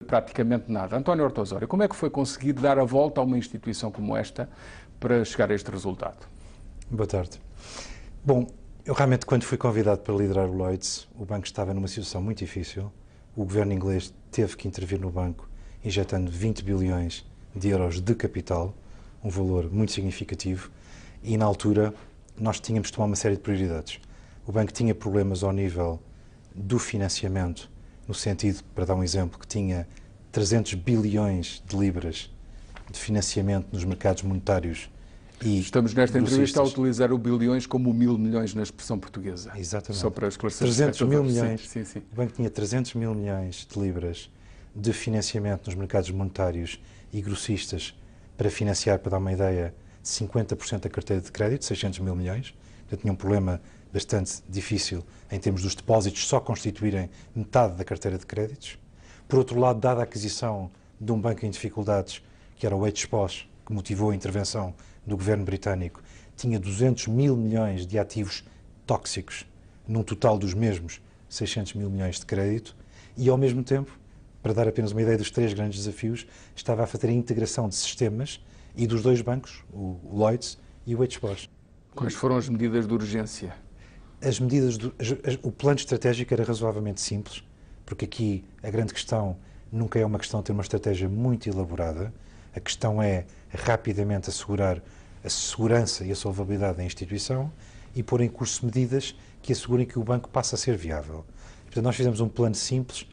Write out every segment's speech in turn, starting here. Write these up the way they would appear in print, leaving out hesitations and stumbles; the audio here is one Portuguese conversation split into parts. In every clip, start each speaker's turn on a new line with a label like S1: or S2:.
S1: praticamente nada. António Horta Osório, como é que foi conseguir dar a volta a uma instituição como esta para chegar a este resultado?
S2: Boa tarde. Bom, eu realmente, quando fui convidado para liderar o Lloyds, o banco estava numa situação muito difícil. O governo inglês teve que intervir no banco, injetando 20 bilhões de euros de capital, um valor muito significativo, e na altura nós tínhamos de tomar uma série de prioridades. O banco tinha problemas ao nível do financiamento, no sentido, para dar um exemplo, que tinha 300 bilhões de libras de financiamento nos mercados monetários e
S1: Estamos nesta entrevista a
S2: grossistas.
S1: utilizar o bilhões como 1000 milhões na expressão portuguesa.
S2: Exatamente.
S1: Só para esclarecer.
S2: 300 mil milhões.
S1: Sim.
S2: O banco tinha 300 mil milhões de libras de financiamento nos mercados monetários e grossistas para financiar, para dar uma ideia, 50% da carteira de crédito, 600 mil milhões. Portanto, tinha um problema bastante difícil em termos dos depósitos só constituírem metade da carteira de créditos. Por outro lado, dada a aquisição de um banco em dificuldades, que era o HBOS, que motivou a intervenção do governo britânico, tinha 200 mil milhões de ativos tóxicos, num total dos mesmos 600 mil milhões de crédito, e ao mesmo tempo, para dar apenas uma ideia dos três grandes desafios, estava a fazer a integração de sistemas e dos dois bancos, o Lloyds e o HBOS.
S1: Quais foram as medidas de urgência?
S2: As medidas, o plano estratégico era razoavelmente simples, porque aqui a grande questão nunca é uma questão de ter uma estratégia muito elaborada, a questão é rapidamente assegurar a segurança e a solvabilidade da instituição e pôr em curso medidas que assegurem que o banco passe a ser viável. Portanto, nós fizemos um plano simples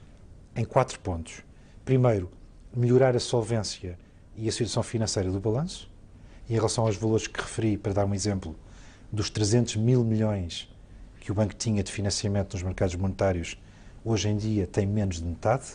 S2: em 4 pontos. Primeiro, melhorar a solvência e a situação financeira do balanço. E em relação aos valores que referi, para dar um exemplo, dos 300 mil milhões que o banco tinha de financiamento nos mercados monetários, hoje em dia tem menos de metade.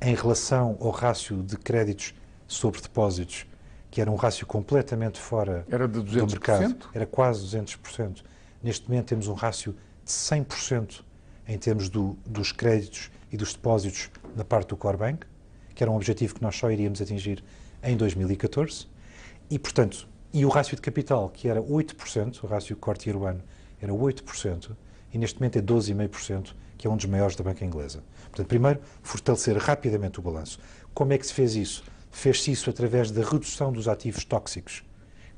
S2: Em relação ao rácio de créditos sobre depósitos, que era um rácio completamente fora do mercado, era quase 200%. Neste momento temos um rácio de 100% em termos dos créditos e dos depósitos na parte do core bank, que era um objetivo que nós só iríamos atingir em 2014. E, portanto, e o rácio de capital, que era 8%, o rácio core tier 1 era 8%, e neste momento é 12,5%, que é um dos maiores da banca inglesa. Portanto, primeiro, fortalecer rapidamente o balanço. Como é que se fez isso? Fez-se isso através da redução dos ativos tóxicos,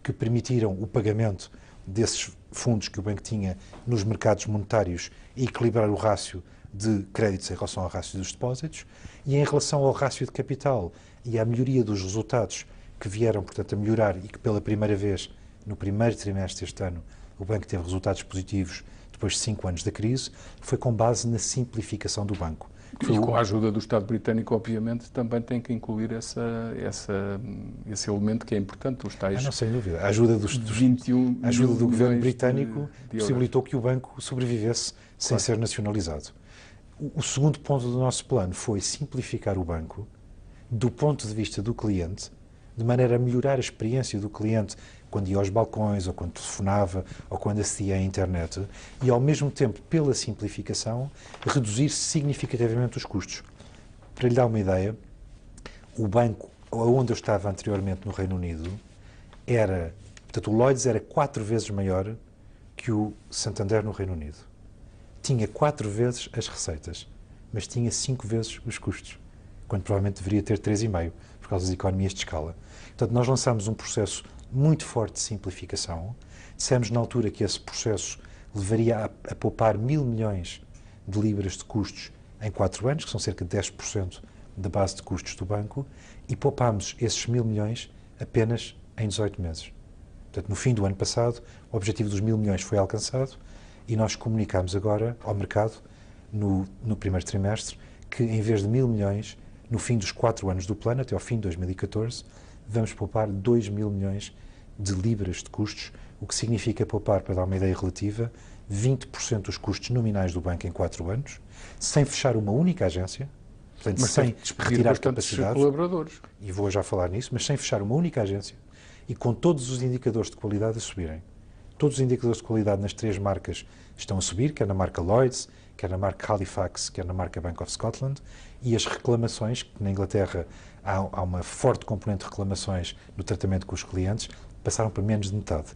S2: que permitiram o pagamento desses fundos que o banco tinha nos mercados monetários e equilibrar o rácio de créditos em relação ao rácio dos depósitos, e em relação ao rácio de capital e à melhoria dos resultados que vieram, portanto, a melhorar e que pela primeira vez, no primeiro trimestre deste ano, o banco teve resultados positivos depois de 5 anos da crise, foi com base na simplificação do banco.
S1: E com a ajuda do Estado britânico, obviamente, também tem que incluir esse elemento que é importante, os tais...
S2: não, sem dúvida. A ajuda, a ajuda do governo britânico possibilitou que o banco sobrevivesse sem ser nacionalizado. O segundo ponto do nosso plano foi simplificar o banco do ponto de vista do cliente, de maneira a melhorar a experiência do cliente quando ia aos balcões, ou quando telefonava, ou quando acedia à internet, e ao mesmo tempo, pela simplificação, reduzir significativamente os custos. Para lhe dar uma ideia, o banco onde eu estava anteriormente no Reino Unido portanto, o Lloyds era 4 vezes maior que o Santander no Reino Unido. Tinha 4 vezes as receitas, mas tinha 5 vezes os custos, quando provavelmente deveria ter 3,5, por causa das economias de escala. Portanto, nós lançámos um processo muito forte de simplificação. Dissemos na altura que esse processo levaria a poupar 1000 milhões de libras de custos em 4 anos, que são cerca de 10% da base de custos do banco, e poupámos esses 1000 milhões apenas em 18 meses. Portanto, no fim do ano passado, o objetivo dos 1000 milhões foi alcançado e nós comunicámos agora ao mercado, no primeiro trimestre, que em vez de 1000 milhões, no fim dos 4 anos do plano, até ao fim de 2014, vamos poupar 2000 milhões de libras de custos, o que significa poupar, para dar uma ideia relativa, 20% dos custos nominais do banco em 4 anos, sem fechar uma única agência, portanto,
S1: mas
S2: sem retirar capacidades,
S1: colaboradores.
S2: E vou já falar nisso, mas sem fechar uma única agência e com todos os indicadores de qualidade a subirem. Todos os indicadores de qualidade nas 3 marcas estão a subir, quer na marca Lloyds, quer na marca Halifax, quer na marca Bank of Scotland, e as reclamações, que na Inglaterra há uma forte componente de reclamações no tratamento com os clientes, passaram para menos de metade.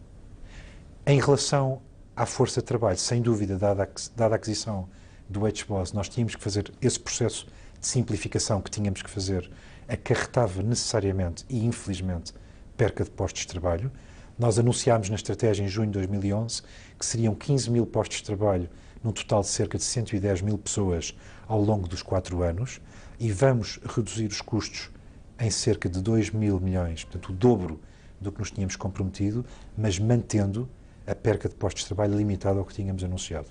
S2: Em relação à força de trabalho, sem dúvida, dada a aquisição do HBOS, nós tínhamos que fazer esse processo de simplificação que tínhamos que fazer acarretava necessariamente e infelizmente perca de postos de trabalho. Nós anunciámos na estratégia em junho de 2011 que seriam 15 mil postos de trabalho num total de cerca de 110 mil pessoas ao longo dos 4 anos e vamos reduzir os custos em cerca de 2 mil milhões, portanto o dobro do que nos tínhamos comprometido, mas mantendo a perca de postos de trabalho limitada ao que tínhamos anunciado.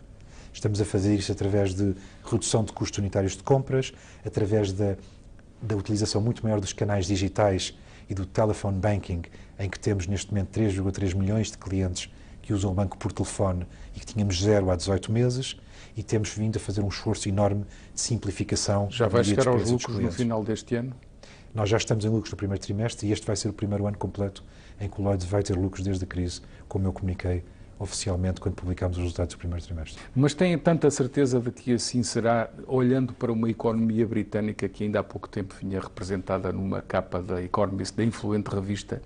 S2: Estamos a fazer isso através de redução de custos unitários de compras, através da utilização muito maior dos canais digitais e do telephone banking, em que temos neste momento 3,3 milhões de clientes que usam o banco por telefone e que tínhamos 0 há 18 meses, e temos vindo a fazer um esforço enorme de simplificação.
S1: Já vai chegar aos lucros no final deste ano?
S2: Nós já estamos em lucros no primeiro trimestre e este vai ser o primeiro ano completo em que o Lloyds vai ter lucros desde a crise, como eu comuniquei oficialmente quando publicámos os resultados do primeiro trimestre.
S1: Mas têm tanta certeza de que assim será, olhando para uma economia britânica que ainda há pouco tempo vinha representada numa capa da Economist, da influente revista,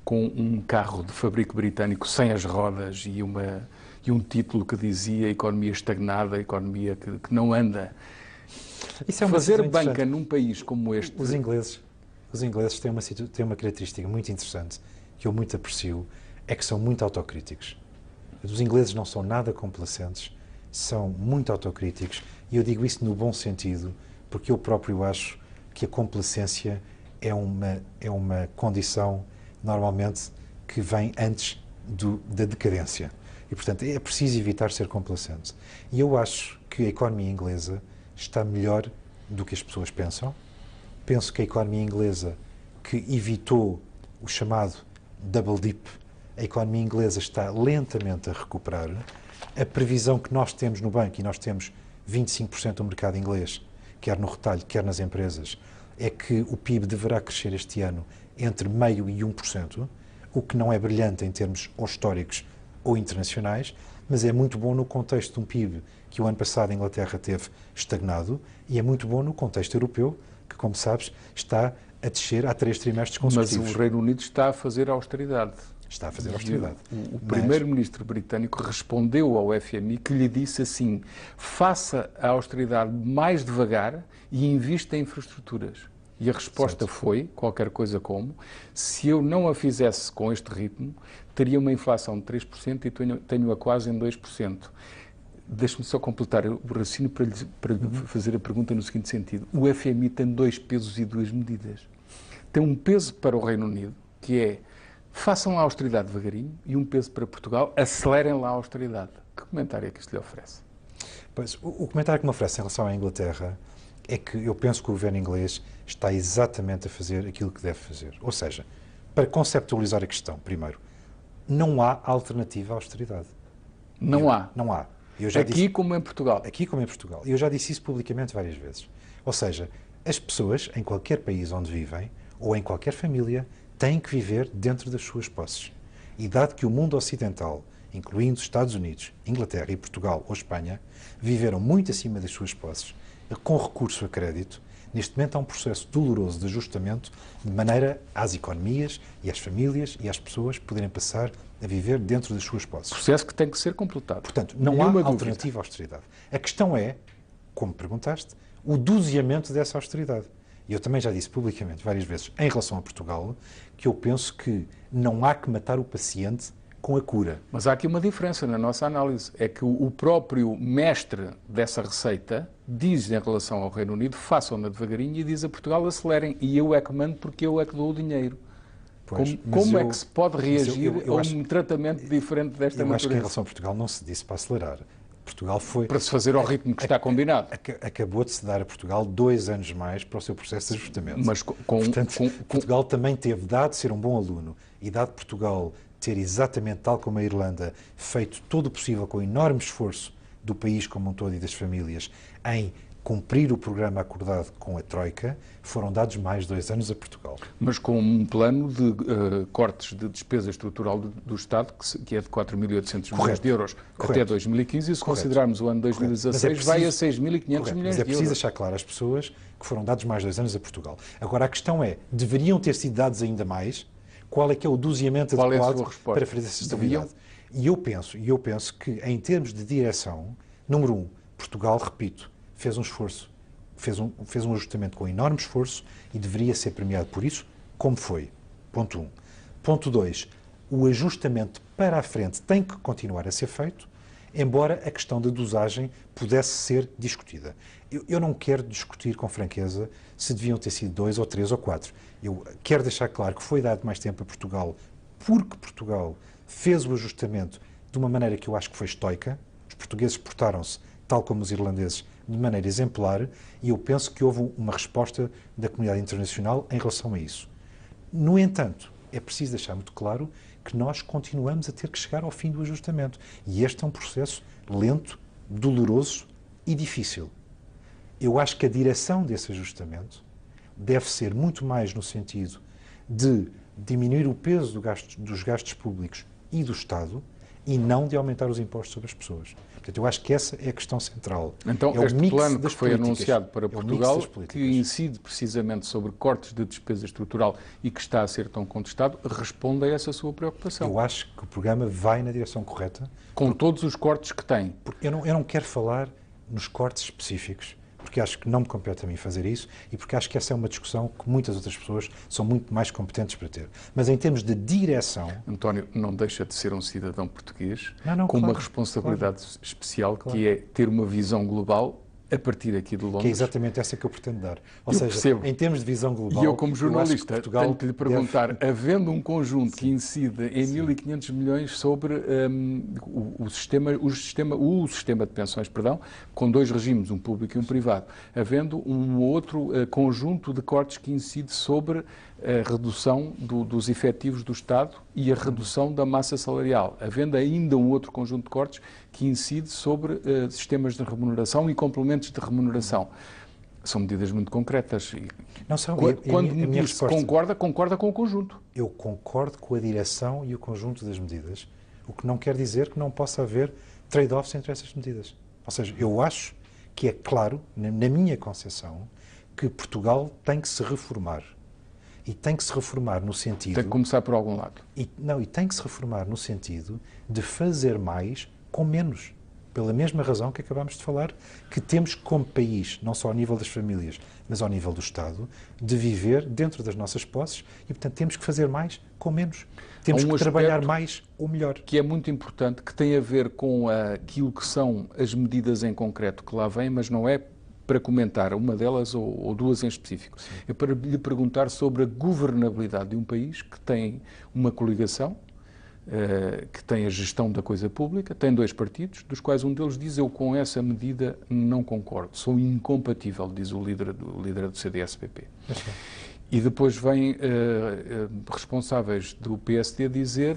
S1: com um carro de fabrico britânico sem as rodas e um título que dizia economia estagnada, economia que não anda.
S2: Isso é
S1: fazer banca num país como este...
S2: Os ingleses têm uma característica muito interessante, que eu muito aprecio, é que são muito autocríticos. Os ingleses não são nada complacentes, são muito autocríticos, e eu digo isso no bom sentido, porque eu próprio acho que a complacência é uma condição, normalmente, que vem antes da decadência. E, portanto, é preciso evitar ser complacente. E eu acho que a economia inglesa está melhor do que as pessoas pensam. Penso que a economia inglesa, que evitou o chamado double dip, a economia inglesa está lentamente a recuperar. A previsão que nós temos no banco, e nós temos 25% do mercado inglês, quer no retalho, quer nas empresas, é que o PIB deverá crescer este ano entre 0,5% e 1%, o que não é brilhante em termos ou históricos ou internacionais, mas é muito bom no contexto de um PIB que o ano passado a Inglaterra teve estagnado, e é muito bom no contexto europeu, que, como sabes, está a descer há 3 trimestres consecutivos.
S1: Mas o Reino Unido está a fazer austeridade.
S2: Está a fazer austeridade.
S1: O primeiro-ministro britânico respondeu ao FMI que lhe disse assim: faça a austeridade mais devagar e invista em infraestruturas. E a resposta foi, qualquer coisa como, se eu não a fizesse com este ritmo, teria uma inflação de 3% e tenho-a quase em 2%. Deixe-me só completar o raciocínio para lhe fazer a pergunta no seguinte sentido. O FMI tem 2 pesos e 2 medidas. Tem um peso para o Reino Unido, que é: façam a austeridade devagarinho, e um peso para Portugal: acelerem lá a austeridade. Que comentário é que isto lhe oferece?
S2: Pois, o comentário que me oferece em relação à Inglaterra é que eu penso que o governo inglês está exatamente a fazer aquilo que deve fazer. Ou seja, para conceptualizar a questão, primeiro, não há alternativa à austeridade.
S1: Não há.
S2: Não há.
S1: Aqui como em Portugal.
S2: Aqui como em Portugal. E eu já disse isso publicamente várias vezes. Ou seja, as pessoas, em qualquer país onde vivem, ou em qualquer família, têm que viver dentro das suas posses. E dado que o mundo ocidental, incluindo os Estados Unidos, Inglaterra e Portugal ou Espanha, viveram muito acima das suas posses, com recurso a crédito, neste momento há um processo doloroso de ajustamento, de maneira às economias e às famílias e às pessoas poderem passar a viver dentro das suas posses.
S1: Processo que tem que ser completado.
S2: Portanto, não há alternativa à austeridade. A questão é, como perguntaste, o doseamento dessa austeridade. E eu também já disse publicamente várias vezes, em relação a Portugal, que eu penso que não há que matar o paciente com a cura.
S1: Mas há aqui uma diferença na nossa análise. É que o próprio mestre dessa receita diz em relação ao Reino Unido: façam-na devagarinho, e diz a Portugal: acelerem. E eu é que mando porque eu é que dou o dinheiro. Como é que se pode reagir a um tratamento diferente desta natureza?
S2: Eu acho que em relação a Portugal não se disse para acelerar. Portugal foi...
S1: Para se fazer ao ritmo que está combinado.
S2: Acabou de se dar a Portugal 2 anos mais para o seu processo de ajustamento.
S1: Mas
S2: Portanto, Portugal também teve, dado ser um bom aluno, e dado Portugal ter exatamente, tal como a Irlanda, feito todo o possível com enorme esforço do país como um todo e das famílias, em cumprir o programa acordado com a Troika, foram dados mais 2 anos a Portugal.
S1: Mas com um plano de cortes de despesa estrutural do Estado, que é de 4.800 milhões de euros até 2015, e se considerarmos o ano 2016, vai a 6.500 milhões de euros.
S2: Mas é preciso deixar claro às pessoas que foram dados mais 2 anos a Portugal. Agora, a questão é, deveriam ter sido dados ainda mais? Qual é que é o doseamento adequado para fazer essa estabilidade? E eu penso que, em termos de direção, número 1, Portugal, repito, fez um esforço fez um ajustamento com enorme esforço e deveria ser premiado por isso, como foi. Ponto 1. Ponto 2. O ajustamento para a frente tem que continuar a ser feito, embora a questão da dosagem pudesse ser discutida. Eu não quero discutir com franqueza se deviam ter sido 2 ou 3 ou 4. Eu quero deixar claro que foi dado mais tempo a Portugal porque Portugal fez o ajustamento de uma maneira que eu acho que foi estoica. Os portugueses portaram-se, tal como os irlandeses, de maneira exemplar, e eu penso que houve uma resposta da comunidade internacional em relação a isso. No entanto, é preciso deixar muito claro que nós continuamos a ter que chegar ao fim do ajustamento. E este é um processo lento, doloroso e difícil. Eu acho que a direção desse ajustamento deve ser muito mais no sentido de diminuir o peso dos gastos públicos e do Estado e não de aumentar os impostos sobre as pessoas. Portanto, eu acho que essa é a questão central.
S1: Então,
S2: é
S1: este plano que foi anunciado para Portugal, que
S2: incide
S1: incide precisamente sobre cortes de despesa estrutural e que está a ser tão contestado, responde a essa sua preocupação.
S2: Eu acho que o programa vai na direção correta.
S1: Com todos os cortes que tem.
S2: Porque eu não quero falar nos cortes específicos, porque acho que não me compete a mim fazer isso e porque acho que essa é uma discussão que muitas outras pessoas são muito mais competentes para ter. Mas em termos de direção...
S1: António, não deixa de ser um cidadão português com
S2: claro,
S1: uma responsabilidade especial, que é ter uma visão global a partir aqui de Londres.
S2: Que é exatamente essa que eu pretendo dar. Ou
S1: eu
S2: seja,
S1: percebo.
S2: Em termos de visão global...
S1: E eu, como jornalista, tenho que lhe perguntar,
S2: deve...
S1: havendo um conjunto que incide em 1.500 milhões sobre o sistema de pensões, com 2 regimes, um público e um privado, havendo um outro conjunto de cortes que incide sobre a redução dos efetivos do Estado e a redução da massa salarial, havendo ainda um outro conjunto de cortes que incide sobre sistemas de remuneração e complementos de remuneração. São medidas muito concretas.
S2: Não são.
S1: Quando me diz que concorda com o conjunto.
S2: Eu concordo com a direção e o conjunto das medidas, o que não quer dizer que não possa haver trade-offs entre essas medidas. Ou seja, eu acho que é claro, na minha concepção, que Portugal tem que se reformar. E tem que se reformar no sentido...
S1: Tem que começar por algum lado.
S2: E tem que se reformar no sentido de fazer mais com menos. Pela mesma razão que acabámos de falar, que temos como país, não só ao nível das famílias, mas ao nível do Estado, de viver dentro das nossas posses e, portanto, temos que fazer mais com menos. Temos que trabalhar mais ou melhor.
S1: Que é muito importante, que tem a ver com aquilo que são as medidas em concreto que lá vêm, mas não é para comentar uma delas ou 2 em específico. Sim. É para lhe perguntar sobre a governabilidade de um país que tem uma coligação, que tem a gestão da coisa pública, tem 2 partidos, dos quais um deles diz: eu com essa medida não concordo, sou incompatível, diz o líder do CDS-PP. E depois vêm responsáveis do PSD dizer: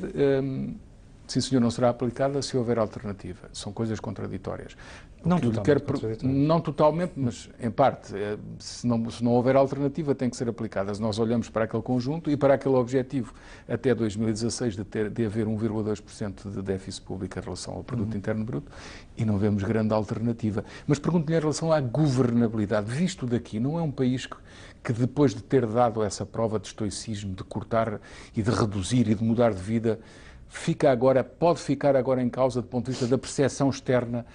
S1: sim, senhor, não será aplicada se houver alternativa. São coisas contraditórias. Não totalmente, mas em parte. Se não houver alternativa, tem que ser aplicada. Se nós olhamos para aquele conjunto e para aquele objetivo até 2016 de haver 1,2% de déficit público em relação ao produto interno bruto, e não vemos grande alternativa. Mas pergunto-lhe em relação à governabilidade. Visto daqui, não é um país que depois de ter dado essa prova de estoicismo, de cortar e de reduzir e de mudar de vida, pode ficar agora em causa do ponto de vista da percepção externa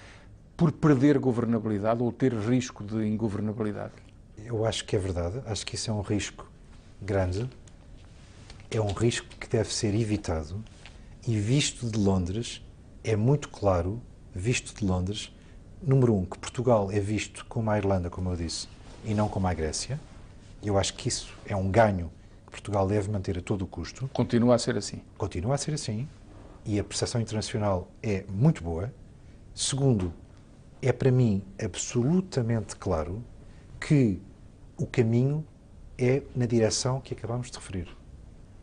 S1: por perder governabilidade ou ter risco de ingovernabilidade?
S2: Eu acho que é verdade. Acho que isso é um risco grande. É um risco que deve ser evitado. E visto de Londres, é muito claro, visto de Londres, número 1, que Portugal é visto como a Irlanda, como eu disse, e não como a Grécia. Eu acho que isso é um ganho que Portugal deve manter a todo o custo.
S1: Continua a ser assim.
S2: Continua a ser assim. E a percepção internacional é muito boa. Segundo, é para mim absolutamente claro que o caminho é na direção que acabamos de referir.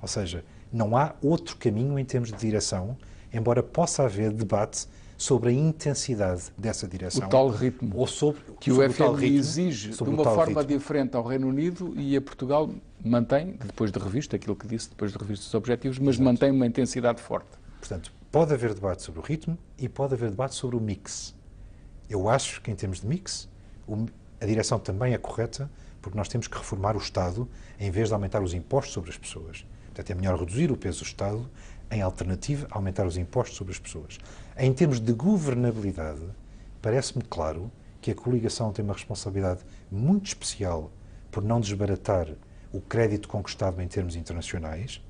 S2: Ou seja, não há outro caminho em termos de direção, embora possa haver debate sobre a intensidade dessa direção.
S1: O tal ritmo.
S2: Ou sobre
S1: que o FMI exige de uma forma diferente ao Reino Unido e a Portugal mantém, depois de revista, aquilo que disse, depois de revista os objetivos, mas mantém uma intensidade forte.
S2: Portanto, pode haver debate sobre o ritmo e pode haver debate sobre o mix. Eu acho que, em termos de mix, a direção também é correta, porque nós temos que reformar o Estado em vez de aumentar os impostos sobre as pessoas. Portanto, é melhor reduzir o peso do Estado, em alternativa, aumentar os impostos sobre as pessoas. Em termos de governabilidade, parece-me claro que a coligação tem uma responsabilidade muito especial por não desbaratar o crédito conquistado em termos internacionais,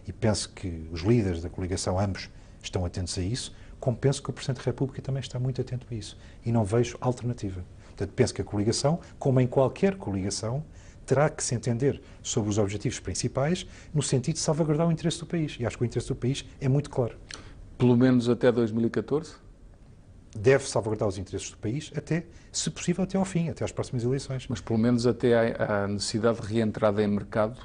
S2: e penso que os líderes da coligação, ambos, estão atentos a isso, como penso que o Presidente da República também está muito atento a isso. E não vejo alternativa. Portanto, penso que a coligação, como em qualquer coligação, terá que se entender sobre os objetivos principais no sentido de salvaguardar o interesse do país. E acho que o interesse do país é muito claro.
S1: Pelo menos até 2014?
S2: Deve salvaguardar os interesses do país até, se possível, até ao fim, até às próximas eleições.
S1: Mas pelo menos até à necessidade de reentrada em mercado,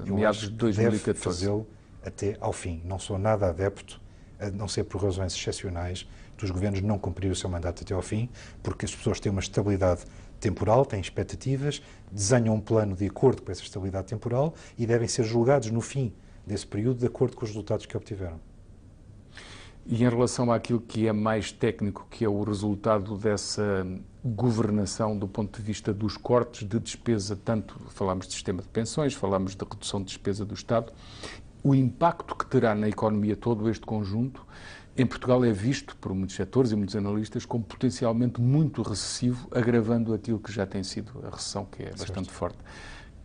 S1: meados de 2014.
S2: Deve fazê-lo até ao fim. Não sou nada adepto, a não ser por razões excepcionais, dos governos não cumprir o seu mandato até ao fim, porque as pessoas têm uma estabilidade temporal, têm expectativas, desenham um plano de acordo com essa estabilidade temporal e devem ser julgados no fim desse período de acordo com os resultados que obtiveram.
S1: E em relação àquilo que é mais técnico, que é o resultado dessa governação do ponto de vista dos cortes de despesa, tanto falamos de sistema de pensões, falamos de redução de despesa do Estado, o impacto que terá na economia todo este conjunto, em Portugal é visto por muitos setores e muitos analistas como potencialmente muito recessivo, agravando aquilo que já tem sido a recessão, que é bastante forte.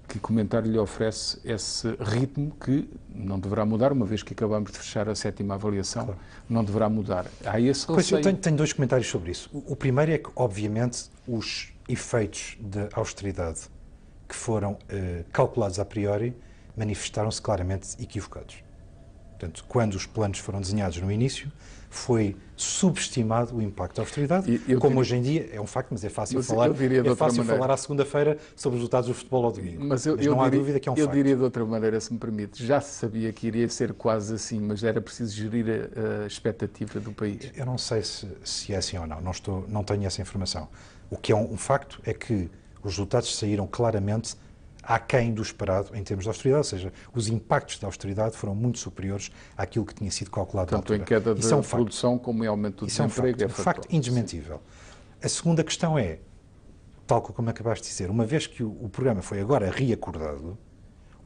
S1: Que comentário lhe oferece esse ritmo que não deverá mudar, uma vez que acabamos de fechar a 7ª avaliação, claro. Não deverá mudar. Há esse receio.
S2: Pois, eu tenho dois comentários sobre isso. O primeiro é que, obviamente, os efeitos de austeridade que foram calculados a priori manifestaram-se claramente equivocados. Portanto, quando os planos foram desenhados no início, foi subestimado o impacto da austeridade, como hoje em dia é um facto, mas é fácil falar à segunda-feira sobre os resultados do futebol ao domingo.
S1: Mas não há dúvida que é um facto. Eu diria de outra maneira, se me permite, já se sabia que iria ser quase assim, mas era preciso gerir a expectativa do país.
S2: Eu não sei se é assim ou não, não tenho essa informação. O que é um facto é que os resultados saíram claramente aquém do esperado em termos de austeridade, ou seja, os impactos da austeridade foram muito superiores àquilo que tinha sido calculado na altura.
S1: Tanto em queda de produção como em aumento do desemprego.
S2: É um facto indesmentível. A segunda questão é, tal como acabaste de dizer, uma vez que o programa foi agora reacordado,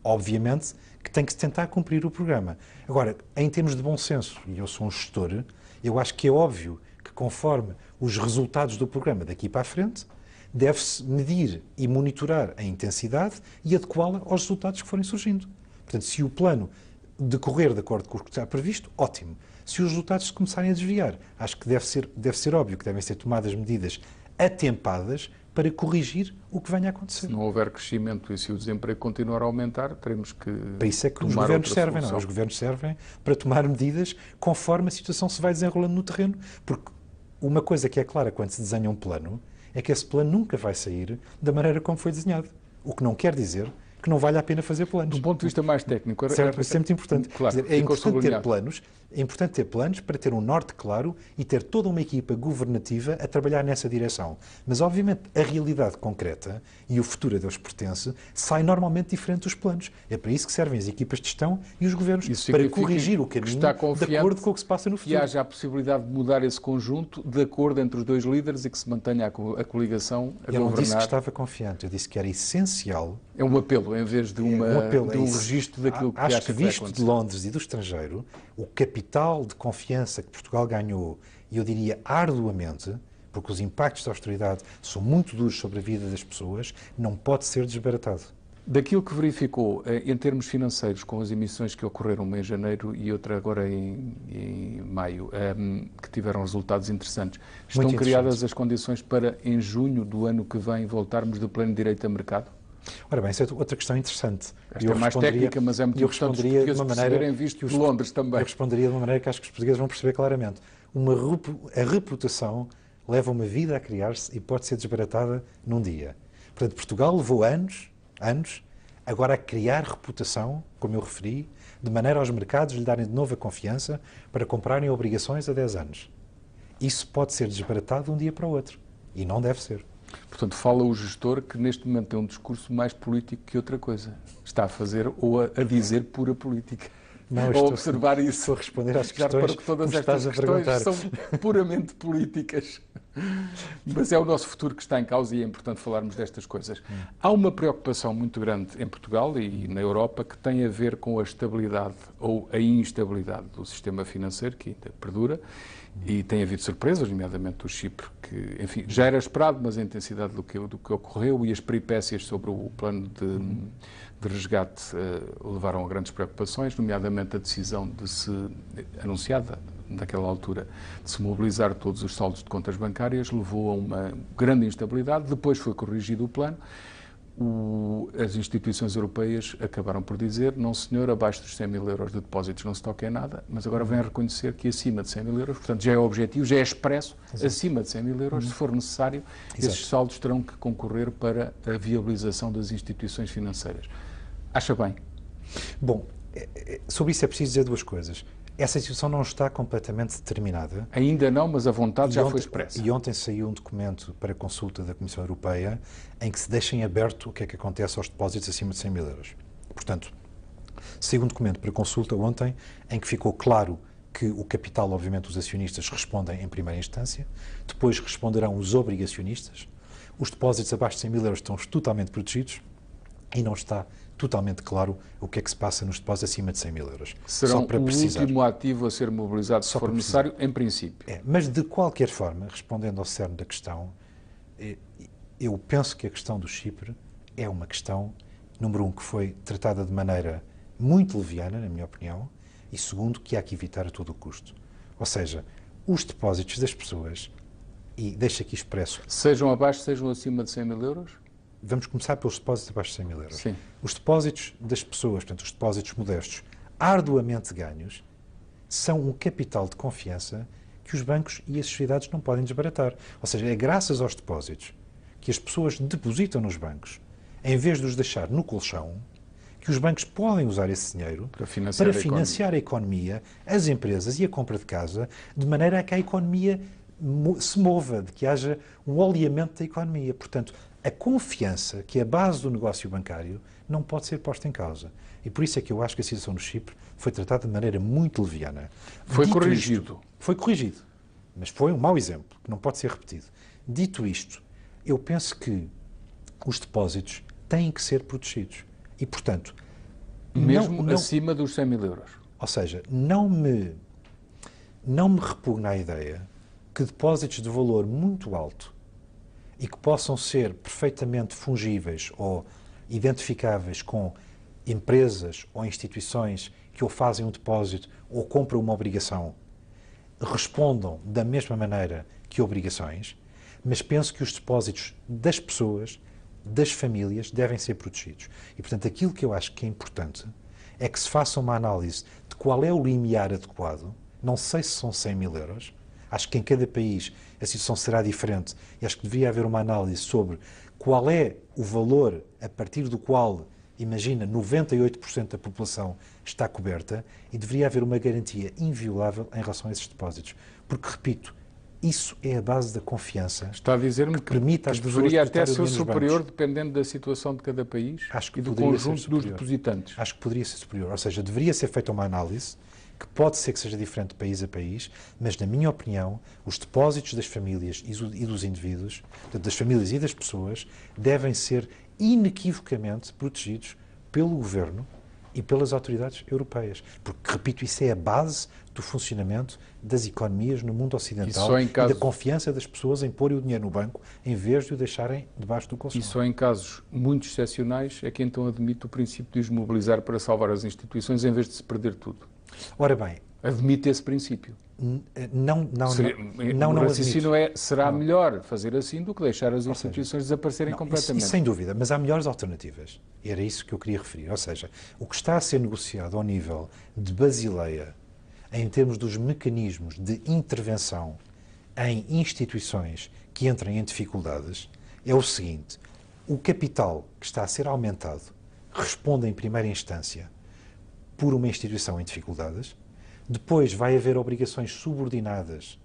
S2: obviamente que tem que se tentar cumprir o programa. Agora, em termos de bom senso, e eu sou um gestor, eu acho que é óbvio que conforme os resultados do programa daqui para a frente, deve-se medir e monitorar a intensidade e adequá-la aos resultados que forem surgindo. Portanto, se o plano decorrer de acordo com o que está previsto, ótimo. Se os resultados se começarem a desviar, acho que deve ser óbvio que devem ser tomadas medidas atempadas para corrigir o que venha a acontecer.
S1: Se não houver crescimento e se o desemprego continuar a aumentar, teremos que
S2: para isso é que os governos servem, não? Os governos servem para tomar medidas conforme a situação se vai desenrolando no terreno, porque uma coisa que é clara quando se desenha um plano é que esse plano nunca vai sair da maneira como foi desenhado. O que não quer dizer que não vale a pena fazer planos.
S1: Do ponto de vista mais técnico...
S2: Certo, isso é muito importante.
S1: Claro,
S2: quer dizer, é importante ter planos para ter um norte claro e ter toda uma equipa governativa a trabalhar nessa direção. Mas, obviamente, a realidade concreta e o futuro a Deus pertence sai normalmente diferente dos planos. É para isso que servem as equipas de gestão e os governos, para corrigir o caminho de acordo com o que se passa no futuro.
S1: Que haja a possibilidade de mudar esse conjunto de acordo entre os dois líderes e que se mantenha a coligação a governar.
S2: Eu não disse que estava confiante, eu disse que era essencial...
S1: É um apelo, em vez de um registro daquilo que acha que vai acontecer.
S2: Acho que, visto de Londres e do estrangeiro, o capital de confiança que Portugal ganhou, e eu diria arduamente, porque os impactos da austeridade são muito duros sobre a vida das pessoas, não pode ser desbaratado.
S1: Daquilo que verificou em termos financeiros, com as emissões que ocorreram uma em janeiro e outra agora em maio, que tiveram resultados interessantes, estão criadas as condições para, em junho do ano que vem, voltarmos do pleno direito a mercado?
S2: Ora bem, essa é outra questão interessante.
S1: Esta é mais técnica, mas é muito importante os portugueses perceberem, visto de Londres também.
S2: Eu responderia de uma maneira que acho que os portugueses vão perceber claramente. A reputação leva uma vida a criar-se e pode ser desbaratada num dia. Portanto, Portugal levou anos, agora a criar reputação, como eu referi, de maneira aos mercados lhe darem de novo a confiança para comprarem obrigações a 10 anos. Isso pode ser desbaratado de um dia para o outro. E não deve ser.
S1: Portanto, fala o gestor que neste momento tem um discurso mais político que outra coisa. Está a fazer ou a dizer pura política.
S2: Não,
S1: ou observar isso.
S2: Estou a responder às questões.
S1: Já reparou que todas estas questões são puramente políticas. Mas é o nosso futuro que está em causa e é importante falarmos destas coisas. Há uma preocupação muito grande em Portugal e na Europa que tem a ver com a estabilidade ou a instabilidade do sistema financeiro, que ainda perdura, E tem havido surpresas, nomeadamente do Chipre, que, enfim, já era esperado, mas a intensidade do que ocorreu e as peripécias sobre o plano de resgate levaram a grandes preocupações, nomeadamente a decisão anunciada naquela altura, de se mobilizar todos os saldos de contas bancárias, levou a uma grande instabilidade. Depois foi corrigido o plano. As instituições europeias acabaram por dizer: não senhor, abaixo dos 100 mil euros de depósitos não se toca em nada, mas agora vem a reconhecer que acima de 100 mil euros, portanto já é objetivo, já é expresso, acima de 100 mil euros, se for necessário, esses saldos terão que concorrer para a viabilização das instituições financeiras. Acha bem?
S2: Bom, sobre isso é preciso dizer duas coisas. Essa situação não está completamente determinada.
S1: Ainda não, mas a vontade já foi expressa.
S2: E ontem saiu um documento para consulta da Comissão Europeia em que se deixa em aberto o que é que acontece aos depósitos acima de 100 mil euros. Portanto, saiu um documento para consulta ontem em que ficou claro que o capital, obviamente, os acionistas respondem em primeira instância, depois responderão os obrigacionistas, os depósitos abaixo de 100 mil euros estão totalmente protegidos e não está totalmente claro o que é que se passa nos depósitos acima de 100 mil euros.
S1: Serão o último ativo a ser mobilizado, se for necessário, em princípio.
S2: Mas, de qualquer forma, respondendo ao cerne da questão, eu penso que a questão do Chipre é uma questão, número um, que foi tratada de maneira muito leviana, na minha opinião, e segundo, que há que evitar a todo o custo. Ou seja, os depósitos das pessoas, e deixo aqui expresso...
S1: Sejam abaixo, sejam acima de 100 mil euros?
S2: Vamos começar pelos depósitos abaixo de 100 mil euros.
S1: Sim.
S2: Os depósitos das pessoas, portanto, os depósitos modestos, arduamente ganhos, são um capital de confiança que os bancos e as sociedades não podem desbaratar. Ou seja, é graças aos depósitos que as pessoas depositam nos bancos, em vez de os deixar no colchão, que os bancos podem usar esse dinheiro para financiar a economia, as empresas e a compra de casa, de maneira a que a economia se mova, de que haja um oleamento da economia. Portanto, a confiança, que é a base do negócio bancário, não pode ser posta em causa. E por isso é que eu acho que a situação no Chipre foi tratada de maneira muito leviana.
S1: Foi corrigido.
S2: Foi corrigido. Mas foi um mau exemplo, que não pode ser repetido. Dito isto, eu penso que os depósitos têm que ser protegidos. E, portanto...
S1: Mesmo acima dos 100 mil euros.
S2: Ou seja, não me repugna a ideia que depósitos de valor muito alto e que possam ser perfeitamente fungíveis ou identificáveis com empresas ou instituições que ou fazem um depósito ou compram uma obrigação, respondam da mesma maneira que obrigações, mas penso que os depósitos das pessoas, das famílias, devem ser protegidos. E, portanto, aquilo que eu acho que é importante é que se faça uma análise de qual é o limiar adequado. Não sei se são 100 mil euros, acho que em cada país a situação será diferente e acho que deveria haver uma análise sobre qual é o valor a partir do qual, imagina, 98% da população está coberta e deveria haver uma garantia inviolável em relação a esses depósitos. Porque, repito, isso é a base da confiança.
S1: Está a dizer-me que
S2: permite às pessoas
S1: deveria até ser superior dependendo da situação de cada país e do conjunto dos depositantes.
S2: Acho que poderia ser superior. Ou seja, deveria ser feita uma análise que pode ser que seja diferente de país a país, mas, na minha opinião, os depósitos das famílias e dos indivíduos, portanto, das famílias e das pessoas, devem ser inequivocamente protegidos pelo Governo e pelas autoridades europeias. Porque, repito, isso é a base do funcionamento das economias no mundo ocidental e da confiança das pessoas em pôr o dinheiro no banco em vez de o deixarem debaixo do colchão.
S1: E só em casos muito excepcionais é que então admite o princípio de desmobilizar para salvar as instituições em vez de se perder tudo.
S2: Ora bem...
S1: Admite esse princípio?
S2: Não
S1: o raciocínio será melhor fazer assim do que deixar as instituições desaparecerem completamente.
S2: Isso sem dúvida, mas há melhores alternativas. Era isso que eu queria referir. Ou seja, o que está a ser negociado ao nível de Basileia, em termos dos mecanismos de intervenção em instituições que entrem em dificuldades, é o seguinte: o capital que está a ser aumentado responde em primeira instância por uma instituição em dificuldades, depois vai haver obrigações subordinadas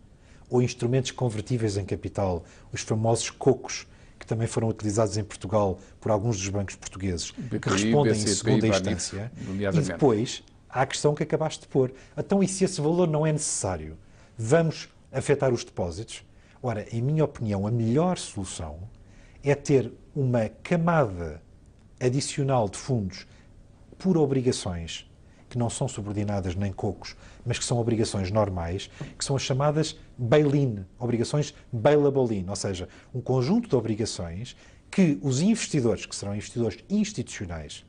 S2: ou instrumentos convertíveis em capital, os famosos cocos, que também foram utilizados em Portugal por alguns dos bancos portugueses, que respondem em segunda instância, e depois há a questão que acabaste de pôr. Então, e se esse valor não é necessário? Vamos afetar os depósitos? Ora, em minha opinião, a melhor solução é ter uma camada adicional de fundos por obrigações que não são subordinadas nem cocos, mas que são obrigações normais, que são as chamadas bail-in, obrigações bailable-in, ou seja, um conjunto de obrigações que os investidores, que serão investidores institucionais,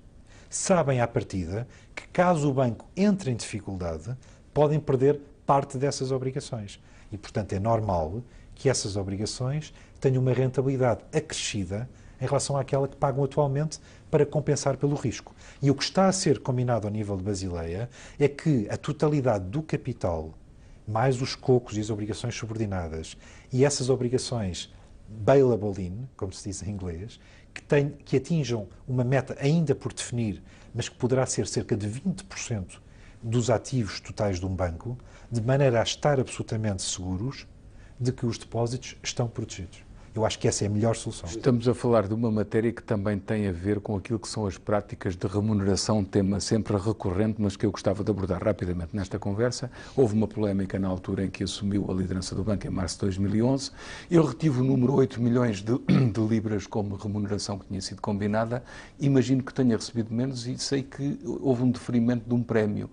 S2: sabem à partida que, caso o banco entre em dificuldade, podem perder parte dessas obrigações. E, portanto, é normal que essas obrigações tenham uma rentabilidade acrescida em relação àquela que pagam atualmente para compensar pelo risco. E o que está a ser combinado ao nível de Basileia é que a totalidade do capital, mais os cocos e as obrigações subordinadas, e essas obrigações bailable in, como se diz em inglês, que atinjam uma meta ainda por definir, mas que poderá ser cerca de 20% dos ativos totais de um banco, de maneira a estar absolutamente seguros de que os depósitos estão protegidos. Eu acho que essa é a melhor solução.
S1: Estamos a falar de uma matéria que também tem a ver com aquilo que são as práticas de remuneração, um tema sempre recorrente, mas que eu gostava de abordar rapidamente nesta conversa. Houve uma polémica na altura em que assumiu a liderança do banco, em março de 2011. Eu retive o número 8 milhões de libras como remuneração que tinha sido combinada. Imagino que tenha recebido menos e sei que houve um deferimento de um prémio.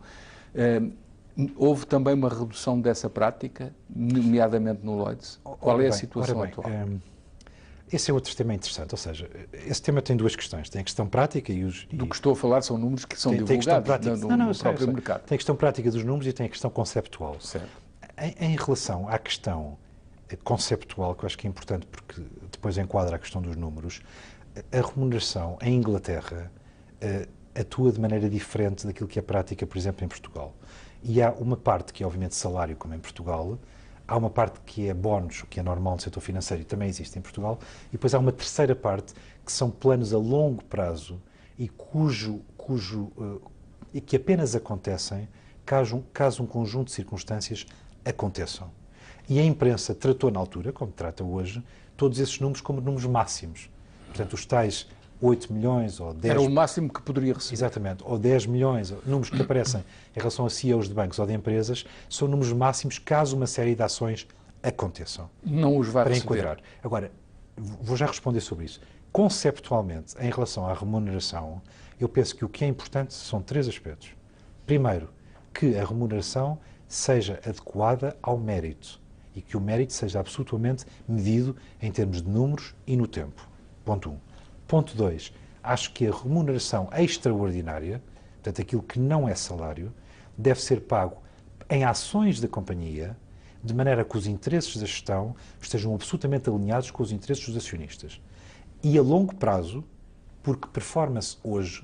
S1: Houve também uma redução dessa prática, nomeadamente no Lloyds. Qual é a situação atual?
S2: Esse é outro tema interessante, ou seja, esse tema tem duas questões. Tem a questão prática e os...
S1: Do que estou a falar são números que são divulgados no próprio mercado.
S2: Tem a questão prática dos números e tem a questão conceptual.
S1: Certo.
S2: Em relação à questão conceptual, que eu acho que é importante porque depois enquadra a questão dos números, a remuneração em Inglaterra atua de maneira diferente daquilo que é prática, por exemplo, em Portugal. E há uma parte que é, obviamente, salário, como em Portugal, há uma parte que é bónus, que é normal no setor financeiro e também existe em Portugal, e depois há uma terceira parte que são planos a longo prazo e que apenas acontecem caso um conjunto de circunstâncias aconteçam. E a imprensa tratou na altura, como trata hoje, todos esses números como números máximos. Portanto, os tais 8 milhões ou 10...
S1: Era o máximo que poderia receber.
S2: Exatamente. Ou 10 milhões, números que aparecem em relação a CEOs de bancos ou de empresas, são números máximos caso uma série de ações aconteçam.
S1: Não os vai receber.
S2: Enquadrar. Agora, vou já responder sobre isso. Conceptualmente, em relação à remuneração, eu penso que o que é importante são 3 aspectos. Primeiro, que a remuneração seja adequada ao mérito e que o mérito seja absolutamente medido em termos de números e no tempo. Ponto 1. Ponto 2. Acho que a remuneração extraordinária, portanto, aquilo que não é salário, deve ser pago em ações da companhia, de maneira que os interesses da gestão estejam absolutamente alinhados com os interesses dos acionistas. E a longo prazo, porque performance hoje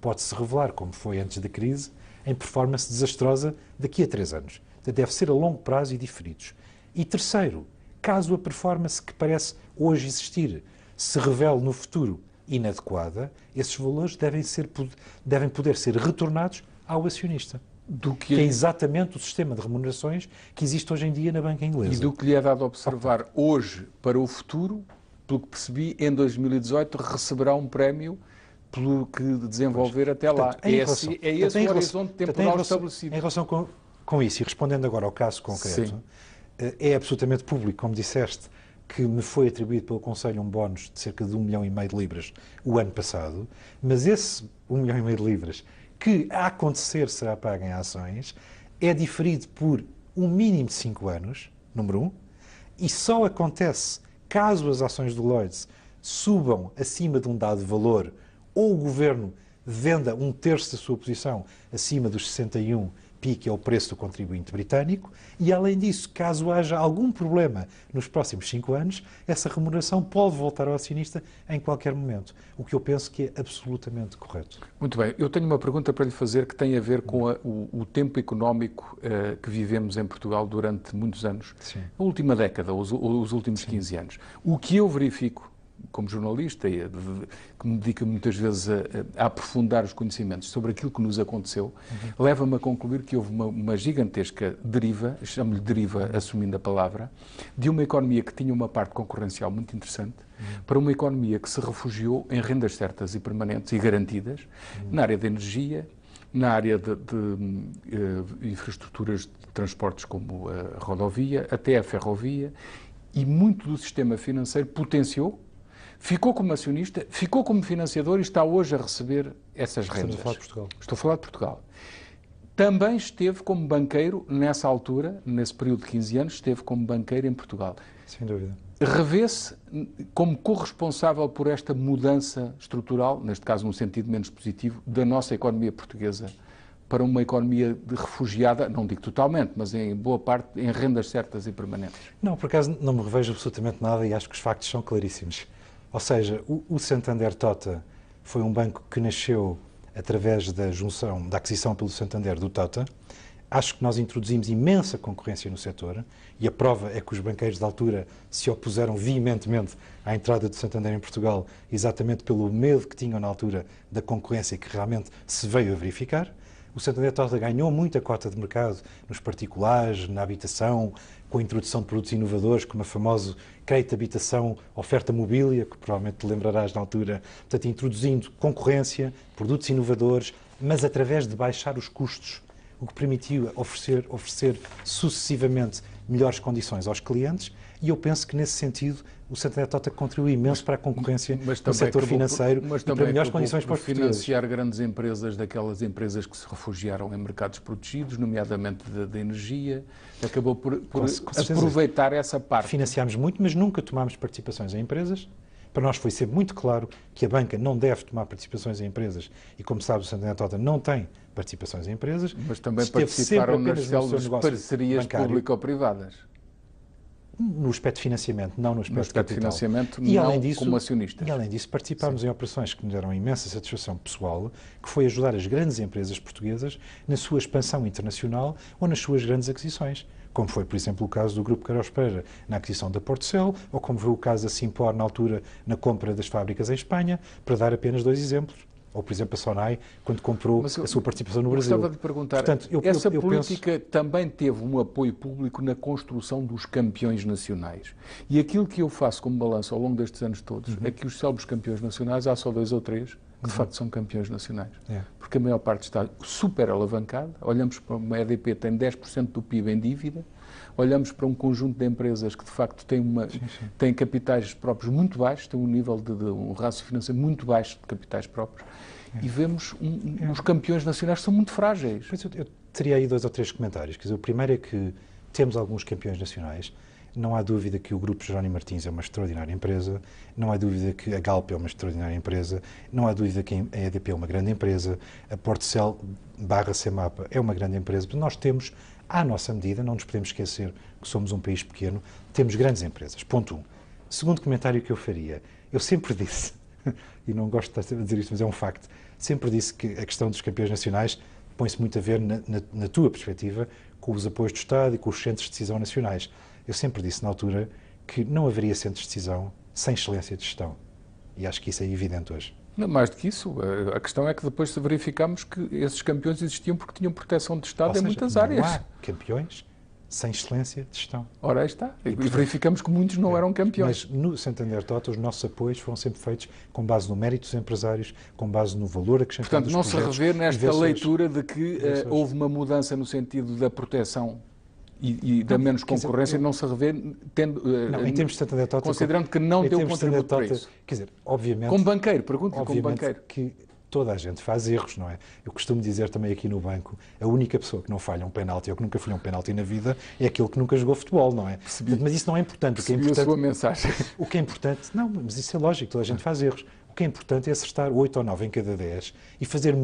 S2: pode-se revelar, como foi antes da crise, em performance desastrosa daqui a 3 anos. Portanto, deve ser a longo prazo e diferidos. E terceiro, caso a performance que parece hoje existir se revele no futuro inadequada, esses valores devem poder ser retornados ao acionista. Que é exatamente o sistema de remunerações que existe hoje em dia na banca inglesa.
S1: E do que lhe é dado a observar hoje para o futuro, pelo que percebi, em 2018 receberá um prémio pelo que desenvolver até lá. É esse o horizonte temporal estabelecido.
S2: Em relação com isso, e respondendo agora ao caso concreto, é absolutamente público, como disseste, que me foi atribuído pelo Conselho um bónus de cerca de 1,5 milhão de libras o ano passado, mas esse 1,5 milhão de libras, que a acontecer será pago em ações, é diferido por um mínimo de 5 anos, número 1, e só acontece caso as ações do Lloyds subam acima de um dado valor ou o Governo venda 1/3 da sua posição acima dos 61 PI, que é o preço do contribuinte britânico, e além disso, caso haja algum problema nos próximos 5 anos, essa remuneração pode voltar ao acionista em qualquer momento, o que eu penso que é absolutamente correto.
S1: Muito bem, eu tenho uma pergunta para lhe fazer que tem a ver com o tempo económico que vivemos em Portugal durante muitos anos.
S2: Sim.
S1: A última década, os últimos 15 anos. O que eu verifico como jornalista, que me dedica muitas vezes a aprofundar os conhecimentos sobre aquilo que nos aconteceu, leva-me a concluir que houve uma gigantesca deriva, chamo-lhe deriva assumindo a palavra, de uma economia que tinha uma parte concorrencial muito interessante, para uma economia que se refugiou em rendas certas e permanentes e garantidas, na área da energia, na área de infraestruturas de transportes como a rodovia, até a ferrovia, e muito do sistema financeiro potenciou, ficou como acionista, ficou como financiador e está hoje a receber essas rendas.
S2: Estamos a falar de Portugal.
S1: Estou a falar de Portugal. Também esteve como banqueiro, nessa altura, nesse período de 15 anos, esteve como banqueiro em Portugal.
S2: Sem dúvida.
S1: Revê-se como corresponsável por esta mudança estrutural, neste caso num sentido menos positivo, da nossa economia portuguesa para uma economia de refugiada, não digo totalmente, mas em boa parte em rendas certas e permanentes?
S2: Não, por acaso não me revejo absolutamente nada e acho que os factos são claríssimos. Ou seja, o Santander Tota foi um banco que nasceu através da junção, da aquisição pelo Santander do Tota. Acho que nós introduzimos imensa concorrência no setor e a prova é que os banqueiros da altura se opuseram veementemente à entrada do Santander em Portugal, exatamente pelo medo que tinham na altura da concorrência que realmente se veio a verificar. O Santander Tota ganhou muita cota de mercado nos particulares, na habitação, com a introdução de produtos inovadores, como a famosa crédito de habitação, oferta mobília, que provavelmente te lembrarás na altura, portanto, introduzindo concorrência, produtos inovadores, mas através de baixar os custos, o que permitiu oferecer sucessivamente melhores condições aos clientes, e eu penso que, nesse sentido, o Santander Tota contribuiu imenso para a concorrência no setor financeiro e para melhores condições para os portugueses.
S1: Financiar grandes empresas, daquelas empresas que se refugiaram em mercados protegidos, nomeadamente da energia, acabou por aproveitar essa parte.
S2: Financiámos muito, mas nunca tomámos participações em empresas. Para nós foi sempre muito claro que a banca não deve tomar participações em empresas e, como sabe, o Santander Tota não tem participações em empresas.
S1: Mas também participaram nas células parcerias público-privadas.
S2: No aspecto de financiamento, não no aspecto de capital.
S1: Financiamento, e não além disso, como acionistas.
S2: E além disso, participámos em operações que nos deram imensa satisfação pessoal, que foi ajudar as grandes empresas portuguesas na sua expansão internacional ou nas suas grandes aquisições, como foi, por exemplo, o caso do Grupo Queiroz Pereira na aquisição da Portcel, ou como foi o caso da Simpor na altura na compra das fábricas em Espanha, para dar apenas 2 exemplos. Ou, por exemplo, a Sonai, quando comprou a sua participação no Brasil.
S1: Gostava de perguntar, portanto, essa política também teve um apoio público na construção dos campeões nacionais. E aquilo que eu faço como balanço ao longo destes anos todos é que os célebres campeões nacionais, há só 2 ou 3 que de facto são campeões nacionais. Porque a maior parte está super alavancada. Olhamos para uma EDP que tem 10% do PIB em dívida, olhamos para um conjunto de empresas que de facto têm capitais próprios muito baixos, têm um nível de um rácio financeiro muito baixo de capitais próprios, e vemos os campeões nacionais que são muito frágeis.
S2: Eu teria aí 2 ou 3 comentários. Quer dizer, o primeiro é que temos alguns campeões nacionais. Não há dúvida que o Grupo Jerónimo Martins é uma extraordinária empresa, não há dúvida que a Galp é uma extraordinária empresa, não há dúvida que a EDP é uma grande empresa, a Portcel / Semapa é uma grande empresa. Nós temos, à nossa medida, não nos podemos esquecer que somos um país pequeno, temos grandes empresas. Ponto 1. Segundo comentário que eu faria, eu sempre disse, e não gosto de estar a dizer isto, mas é um facto, sempre disse que a questão dos campeões nacionais põe-se muito a ver, na tua perspectiva, com os apoios do Estado e com os centros de decisão nacionais. Eu sempre disse na altura que não haveria centros de decisão sem excelência de gestão. E acho que isso é evidente hoje.
S1: Não, mais do que isso, a questão é que depois verificámos que esses campeões existiam porque tinham proteção de Estado em muitas áreas.
S2: Não há campeões sem excelência de gestão.
S1: Ora, aí está. E verificamos que muitos não eram campeões.
S2: Mas no Santander Tota, os nossos apoios foram sempre feitos com base no mérito dos empresários, com base no valor acrescentado dos projetos.
S1: Portanto, não se revê nesta leitura de que houve uma mudança no sentido da proteção e da menos concorrência, não se revê tendo,
S2: não, em termos de Santander Tota,
S1: considerando que não deu contributo para isso.
S2: Quer dizer, obviamente...
S1: Como banqueiro, pergunto-lhe como banqueiro.
S2: Que toda a gente faz erros, não é? Eu costumo dizer também aqui no banco, a única pessoa que não falha um penalti ou que nunca falhou um penalti na vida é aquele que nunca jogou futebol, não é? Mas isso não é importante. O que é importante,
S1: a sua mensagem.
S2: O que é importante... Não, mas isso é lógico, toda a gente faz erros. O que é importante é acertar 8 ou 9 em cada 10 e fazer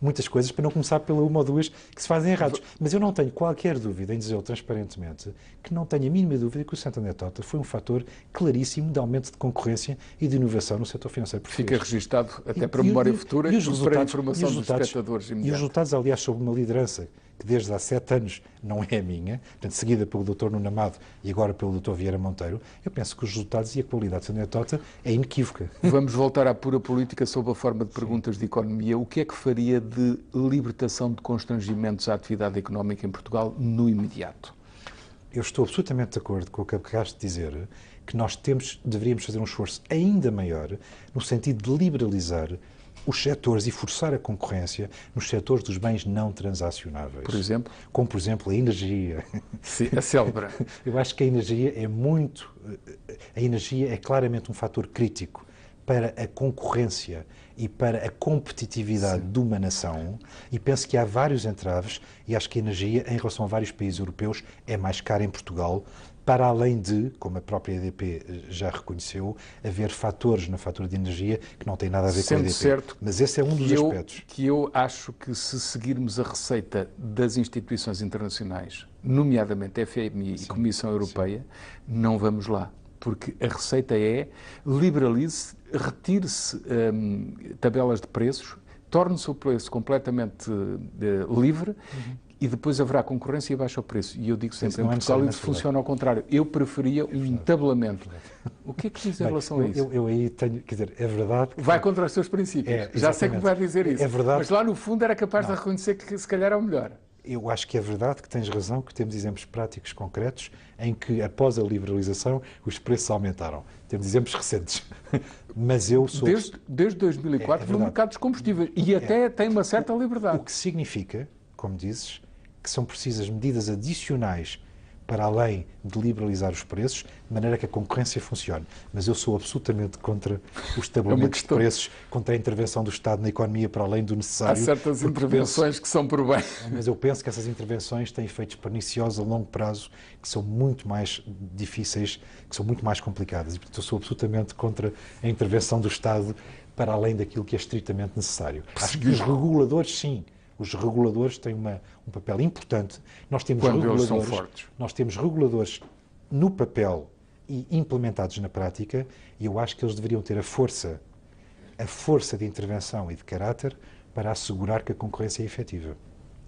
S2: muitas coisas para não começar pela 1 ou 2 que se fazem errados. Mas eu não tenho qualquer dúvida em dizer transparentemente que não tenho a mínima dúvida que o Santander Tota foi um fator claríssimo de aumento de concorrência e de inovação no setor financeiro português.
S1: Fica registado até para a memória futura e para a informação dos espectadores imediatos.
S2: E os resultados, aliás, sob uma liderança que desde há 7 anos não é a minha, portanto, seguida pelo Dr. Nuno Amado e agora pelo Dr. Vieira Monteiro, eu penso que os resultados e a qualidade do Santander Tota é inequívoca.
S1: Vamos voltar à pura política sob a forma de perguntas de economia. O que é que faria de libertação de constrangimentos à atividade económica em Portugal no imediato?
S2: Eu estou absolutamente de acordo com o que acabaste de dizer, que nós deveríamos fazer um esforço ainda maior no sentido de liberalizar os setores e forçar a concorrência nos setores dos bens não transacionáveis.
S1: Por exemplo?
S2: Como, por exemplo, a energia.
S1: Sim, a célebra.
S2: Eu acho que a energia é claramente um fator crítico para a concorrência e para a competitividade de uma nação, e penso que há vários entraves, e acho que a energia, em relação a vários países europeus, é mais cara em Portugal, para além de, como a própria EDP já reconheceu, haver fatores na fatura de energia que não têm nada a ver com a EDP.
S1: Certo,
S2: mas esse é um dos aspectos.
S1: Que eu acho que se seguirmos a receita das instituições internacionais, nomeadamente FMI e Comissão Europeia, não vamos lá. Porque a receita é liberalize-se, retire-se tabelas de preços, torne-se o preço completamente livre e depois haverá concorrência e baixa o preço. E eu digo sempre, em Portugal isso funciona ao contrário. Eu preferia um tabelamento. O que é que diz em relação a isso?
S2: Eu aí tenho, quer dizer, é verdade...
S1: Vai contra os seus princípios. Já sei que me vai dizer isso.
S2: É verdade.
S1: Mas lá no fundo era capaz de reconhecer que se calhar é o melhor.
S2: Eu acho que é verdade, que tens razão, que temos exemplos práticos concretos em que, após a liberalização, os preços aumentaram. Temos exemplos recentes. Mas eu sou...
S1: Desde 2004 no mercado dos combustíveis. E até tem uma certa liberdade.
S2: O que significa, como dizes, que são precisas medidas adicionais para além de liberalizar os preços, de maneira que a concorrência funcione. Mas eu sou absolutamente contra os tabelamentos de preços, contra a intervenção do Estado na economia para além do necessário.
S1: Há certas intervenções que são por bem.
S2: Mas eu penso que essas intervenções têm efeitos perniciosos a longo prazo, que são muito mais difíceis, que são muito mais complicadas. E, portanto, eu sou absolutamente contra a intervenção do Estado para além daquilo que é estritamente necessário. Acho que os reguladores, sim, os reguladores têm um papel importante. Nós temos reguladores no papel e implementados na prática, e eu acho que eles deveriam ter a força de intervenção e de caráter para assegurar que a concorrência é efetiva.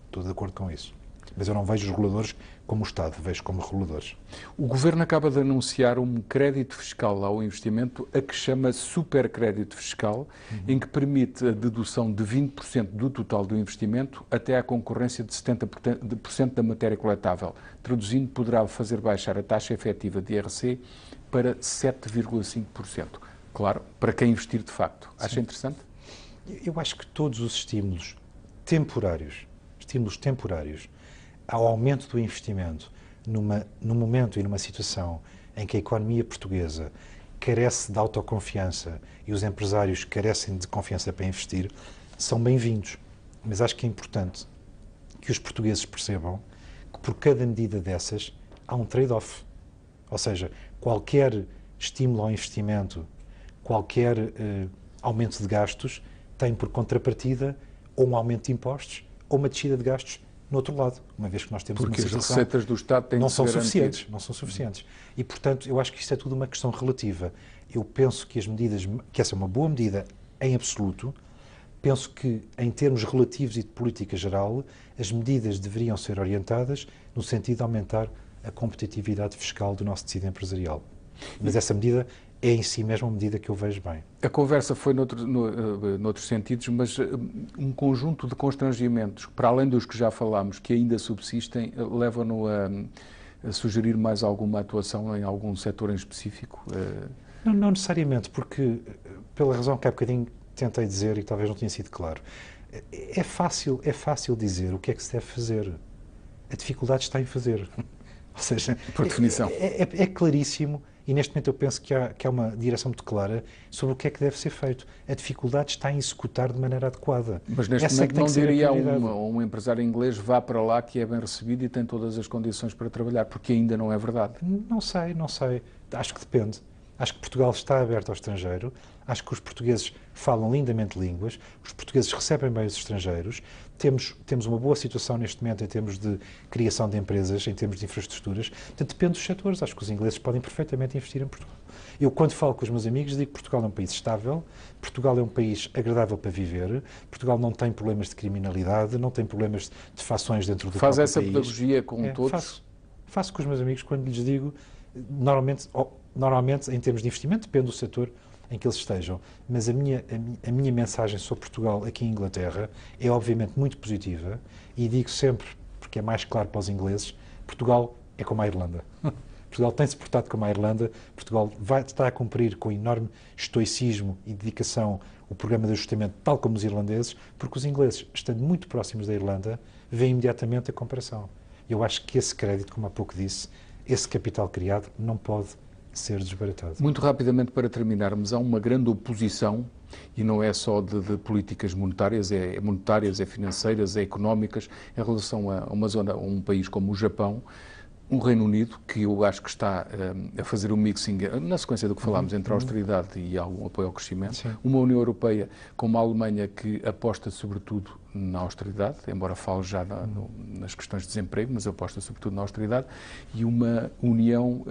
S2: Estou de acordo com isso. Mas eu não vejo os reguladores como o Estado, vejo como reguladores.
S1: O Governo acaba de anunciar um crédito fiscal ao investimento, a que chama supercrédito fiscal, em que permite a dedução de 20% do total do investimento até à concorrência de 70% da matéria coletável. Traduzindo, poderá fazer baixar a taxa efetiva de IRC para 7,5%. Claro, para quem investir de facto. Acha interessante?
S2: Eu acho que todos os estímulos temporários, ao aumento do investimento, num momento e numa situação em que a economia portuguesa carece de autoconfiança e os empresários carecem de confiança para investir, são bem-vindos. Mas acho que é importante que os portugueses percebam que por cada medida dessas há um trade-off. Ou seja, qualquer estímulo ao investimento, qualquer aumento de gastos tem por contrapartida ou um aumento de impostos ou uma descida de gastos no outro lado, uma vez que nós temos
S1: porque
S2: uma situação...
S1: Porque as receitas do Estado têm de ser garantidas.
S2: Não são suficientes. E, portanto, eu acho que isto é tudo uma questão relativa. Eu penso que as medidas, que essa é uma boa medida em absoluto, penso que, em termos relativos e de política geral, as medidas deveriam ser orientadas no sentido de aumentar a competitividade fiscal do nosso tecido empresarial. Mas essa medida é em si mesmo uma medida que eu vejo bem.
S1: A conversa foi noutros sentidos, mas um conjunto de constrangimentos, para além dos que já falámos, que ainda subsistem, levam-no a sugerir mais alguma atuação em algum setor em específico?
S2: Não necessariamente, porque, pela razão que há bocadinho tentei dizer e talvez não tenha sido claro, é fácil dizer o que é que se deve fazer. A dificuldade está em fazer. Ou seja,
S1: por definição.
S2: É claríssimo. E neste momento eu penso que há uma direção muito clara sobre o que é que deve ser feito. A dificuldade está em executar de maneira adequada.
S1: Mas neste momento não diria a um empresário inglês vá para lá que é bem recebido e tem todas as condições para trabalhar, porque ainda não é verdade.
S2: Não sei. Acho que depende. Acho que Portugal está aberto ao estrangeiro, acho que os portugueses falam lindamente línguas, os portugueses recebem bem os estrangeiros, temos uma boa situação neste momento em termos de criação de empresas, em termos de infraestruturas, portanto depende dos setores, acho que os ingleses podem perfeitamente investir em Portugal. Eu, quando falo com os meus amigos, digo que Portugal é um país estável, Portugal é um país agradável para viver, Portugal não tem problemas de criminalidade, não tem problemas de fações dentro do próprio país.
S1: Faz essa pedagogia com todos?
S2: Faço com os meus amigos quando lhes digo, normalmente, em termos de investimento, depende do setor em que eles estejam, mas a minha mensagem sobre Portugal aqui em Inglaterra é obviamente muito positiva e digo sempre, porque é mais claro para os ingleses, Portugal é como a Irlanda. Portugal tem-se portado como a Irlanda, Portugal está a cumprir com enorme estoicismo e dedicação o programa de ajustamento, tal como os irlandeses, porque os ingleses, estando muito próximos da Irlanda, veem imediatamente a comparação. Eu acho que esse crédito, como há pouco disse, esse capital criado não pode ser desbaratado.
S1: Muito rapidamente, para terminarmos, há uma grande oposição, e não é só de políticas monetárias, é financeiras, é económicas, em relação a uma zona, a um país como o Japão, um Reino Unido, que eu acho que está a fazer um mixing, na sequência do que falámos, entre a austeridade e algum apoio ao crescimento.
S2: Sim.
S1: Uma União Europeia como a Alemanha, que aposta sobretudo na austeridade, embora fale já nas questões de desemprego, mas aposta sobretudo na austeridade. E uma União,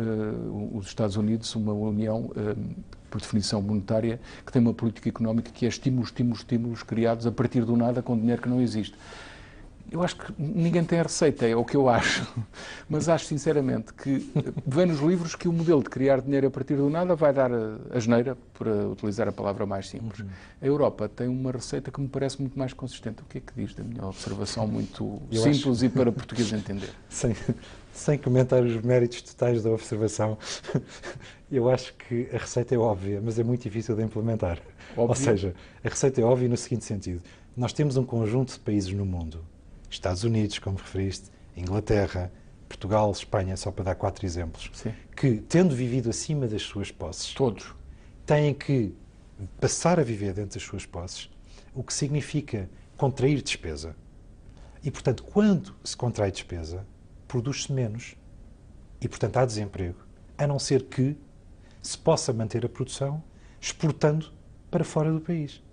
S1: os Estados Unidos, uma União, por definição monetária, que tem uma política económica que é estímulos criados a partir do nada com dinheiro que não existe. Eu acho que ninguém tem a receita, é o que eu acho, mas acho sinceramente que vem nos livros que o modelo de criar dinheiro a partir do nada vai dar asneira, para utilizar a palavra mais simples. A Europa tem uma receita que me parece muito mais consistente. O que é que diz da minha observação muito simples e para português entender?
S2: Sem comentar os méritos totais da observação, eu acho que a receita é óbvia, mas é muito difícil de implementar. Óbvio. Ou seja, a receita é óbvia no seguinte sentido. Nós temos um conjunto de países no mundo, Estados Unidos, como referiste, Inglaterra, Portugal, Espanha, só para dar 4 exemplos,
S1: sim,
S2: que, tendo vivido acima das suas posses,
S1: todos
S2: têm que passar a viver dentro das suas posses, o que significa contrair despesa. E, portanto, quando se contrai despesa, produz-se menos e, portanto, há desemprego, a não ser que se possa manter a produção exportando para fora do país.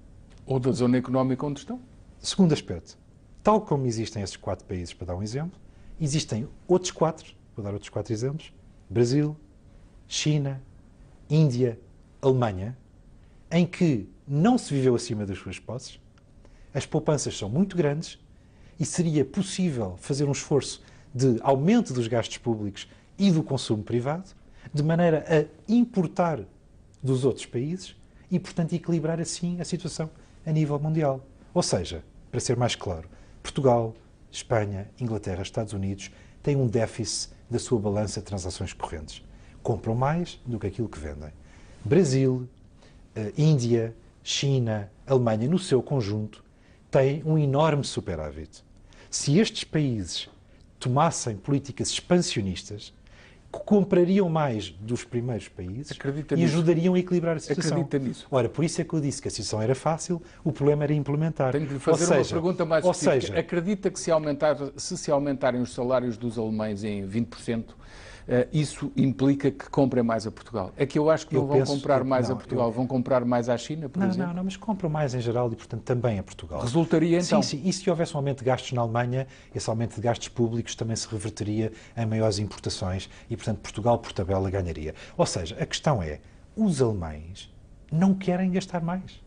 S1: Ou da zona económica onde estão.
S2: Segundo aspecto, tal como existem esses 4 países, para dar um exemplo, existem outros 4, vou dar outros 4 exemplos, Brasil, China, Índia, Alemanha, em que não se viveu acima das suas posses, as poupanças são muito grandes e seria possível fazer um esforço de aumento dos gastos públicos e do consumo privado, de maneira a importar dos outros países e, portanto, equilibrar assim a situação a nível mundial. Ou seja, para ser mais claro, Portugal, Espanha, Inglaterra, Estados Unidos têm um déficit da sua balança de transações correntes. Compram mais do que aquilo que vendem. Brasil, Índia, China, Alemanha, no seu conjunto, têm um enorme superávit. Se estes países tomassem políticas expansionistas, comprariam mais dos primeiros países e ajudariam a equilibrar a situação.
S1: Acredita nisso?
S2: Ora, por isso é que eu disse que a situação era fácil, o problema era implementar.
S1: Tenho que lhe fazer uma pergunta mais específica. Acredita que se aumentarem os salários dos alemães em 20%, isso implica que comprem mais a Portugal? É que eu acho que não vão comprar mais a Portugal, vão comprar mais à China, por exemplo?
S2: Não, mas compram mais em geral e, portanto, também a Portugal.
S1: Resultaria então?
S2: Sim, e se houvesse um aumento de gastos na Alemanha, esse aumento de gastos públicos também se reverteria em maiores importações e, portanto, Portugal, por tabela, ganharia. Ou seja, a questão é, os alemães não querem gastar mais.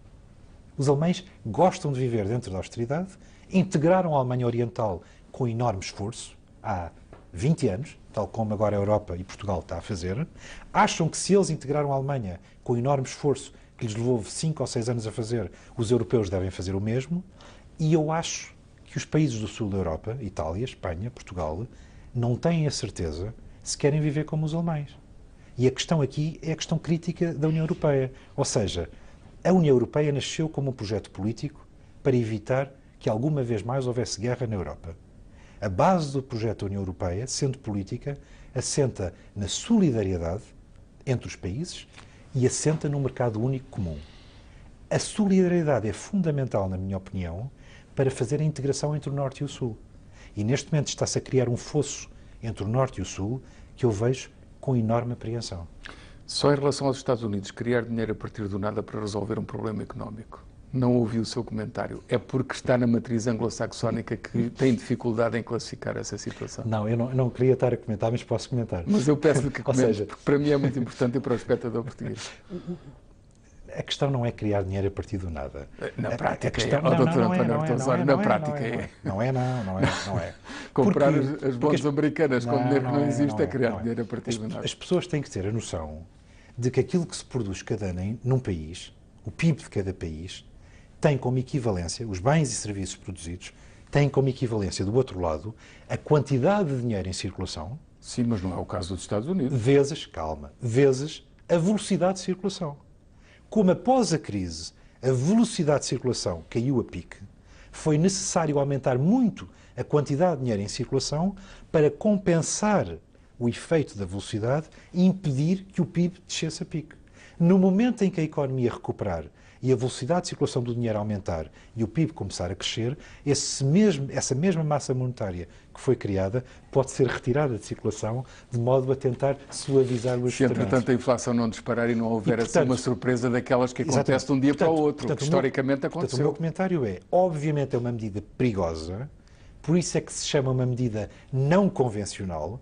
S2: Os alemães gostam de viver dentro da austeridade, integraram a Alemanha Oriental com enorme esforço, há 20 anos, tal como agora a Europa e Portugal está a fazer, acham que se eles integraram a Alemanha com enorme esforço, que lhes levou 5 ou 6 anos a fazer, os europeus devem fazer o mesmo, e eu acho que os países do sul da Europa, Itália, Espanha, Portugal, não têm a certeza se querem viver como os alemães. E a questão aqui é a questão crítica da União Europeia. Ou seja, a União Europeia nasceu como um projeto político para evitar que alguma vez mais houvesse guerra na Europa. A base do projeto da União Europeia, sendo política, assenta na solidariedade entre os países e assenta num mercado único comum. A solidariedade é fundamental, na minha opinião, para fazer a integração entre o Norte e o Sul. E neste momento está-se a criar um fosso entre o Norte e o Sul que eu vejo com enorme apreensão.
S1: Só em relação aos Estados Unidos, criar dinheiro a partir do nada para resolver um problema económico. Não ouvi o seu comentário. É porque está na matriz anglo-saxónica que tem dificuldade em classificar essa situação?
S2: Não, eu não queria estar a comentar, mas posso comentar.
S1: Mas eu peço-lhe que comente, porque para mim é muito importante e para o espectador português.
S2: A questão não é criar dinheiro a partir do nada.
S1: Na prática é. Doutor António Horta-Osório, na prática é.
S2: Não é.
S1: Comprar as bonds americanas com dinheiro que não existe é criar dinheiro a partir do nada.
S2: As pessoas têm que ter a noção de que aquilo que se produz cada ano num país, o PIB de cada país, tem como equivalência, os bens e serviços produzidos, têm como equivalência, do outro lado, a quantidade de dinheiro em circulação.
S1: Sim, mas não é o caso dos Estados Unidos.
S2: Vezes a velocidade de circulação. Como após a crise a velocidade de circulação caiu a pique, foi necessário aumentar muito a quantidade de dinheiro em circulação para compensar o efeito da velocidade e impedir que o PIB descesse a pique. No momento em que a economia recuperar e a velocidade de circulação do dinheiro aumentar e o PIB começar a crescer, essa mesma massa monetária que foi criada pode ser retirada de circulação de modo a tentar suavizar o ajustamento.
S1: Se, entretanto, a inflação não disparar e não houver assim uma surpresa daquelas que acontece de um dia para o outro, que historicamente aconteceu.
S2: Portanto, o meu comentário é, obviamente é uma medida perigosa, por isso é que se chama uma medida não convencional.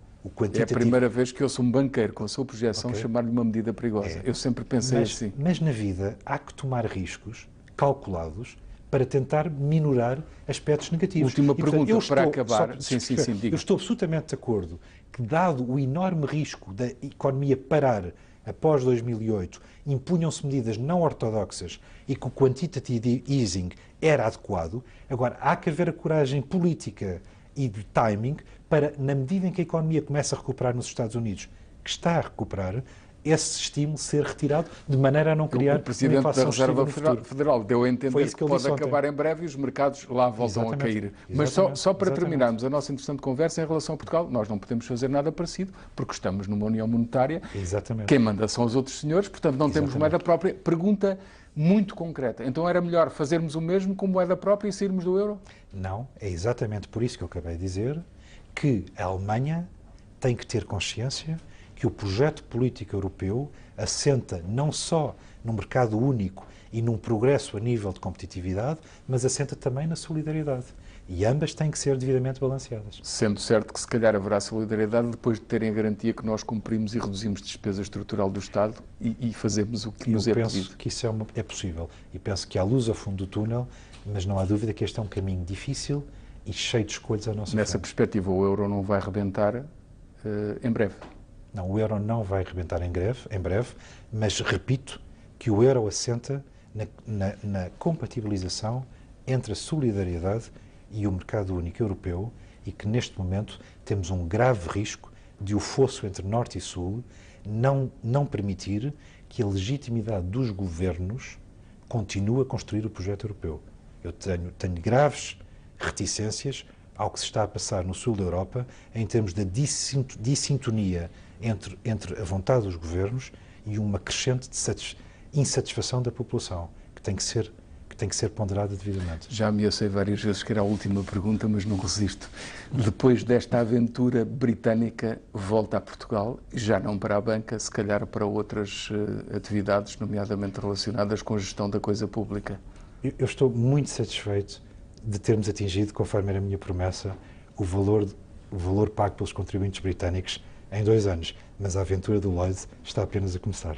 S1: É a primeira vez que ouço um banqueiro com a sua projeção chamar-lhe uma medida perigosa. Eu sempre pensei assim.
S2: Mas na vida há que tomar riscos calculados para tentar minorar aspectos negativos.
S1: Última pergunta para acabar.
S2: Eu estou absolutamente de acordo que, dado o enorme risco da economia parar após 2008, impunham-se medidas não ortodoxas e que o quantitative easing era adequado. Agora, há que haver a coragem política e de timing para, na medida em que a economia começa a recuperar nos Estados Unidos, que está a recuperar, esse estímulo ser retirado de maneira a não criar
S1: o Presidente da Reserva Federal deu a entender que pode acabar em breve e os mercados lá voltam a cair. Mas só para terminarmos a nossa interessante conversa em relação a Portugal, nós não podemos fazer nada parecido porque estamos numa União Monetária. Quem manda são os outros senhores, portanto não temos moeda própria. Pergunta muito concreta. Então era melhor fazermos o mesmo com moeda própria e sairmos do euro?
S2: Não, é exatamente por isso que eu acabei de dizer que a Alemanha tem que ter consciência que o projeto político europeu assenta não só no mercado único e num progresso a nível de competitividade, mas assenta também na solidariedade. E ambas têm que ser devidamente balanceadas.
S1: Sendo certo que se calhar haverá solidariedade depois de terem a garantia que nós cumprimos e reduzimos despesa estrutural do Estado e fazemos o que nos é pedido.
S2: Eu penso que isso é possível. E penso que há luz ao fundo do túnel, mas não há dúvida que este é um caminho difícil e cheio de escolhas à nossa frente.
S1: Nessa perspectiva, o euro não vai rebentar em breve?
S2: Não, o euro não vai rebentar em breve, mas repito que o euro assenta na compatibilização entre a solidariedade e o mercado único europeu e que neste momento temos um grave risco de o fosso entre Norte e Sul não permitir que a legitimidade dos governos continue a construir o projeto europeu. Eu tenho graves reticências ao que se está a passar no sul da Europa em termos da dissintonia entre a vontade dos governos e uma crescente insatisfação da população, que tem que ser ponderada devidamente.
S1: Já ameacei várias vezes que era a última pergunta, mas não resisto. Depois desta aventura britânica, volta a Portugal, já não para a banca, se calhar para outras atividades, nomeadamente relacionadas com a gestão da coisa pública.
S2: Eu estou muito satisfeito de termos atingido, conforme era a minha promessa, o valor pago pelos contribuintes britânicos em 2 anos. Mas a aventura do Lloyds está apenas a começar.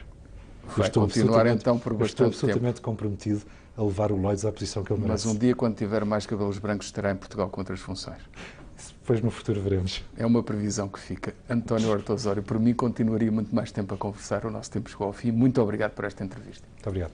S1: Vai continuar então por bastante
S2: tempo. Estou absolutamente comprometido a levar o Lloyds à posição que ele merece.
S1: Mas um dia, quando tiver mais cabelos brancos, estará em Portugal com outras funções.
S2: Depois no futuro veremos.
S1: É uma previsão que fica. António Horta Osório, por mim continuaria muito mais tempo a conversar. O nosso tempo chegou ao fim. Muito obrigado por esta entrevista.
S2: Muito obrigado.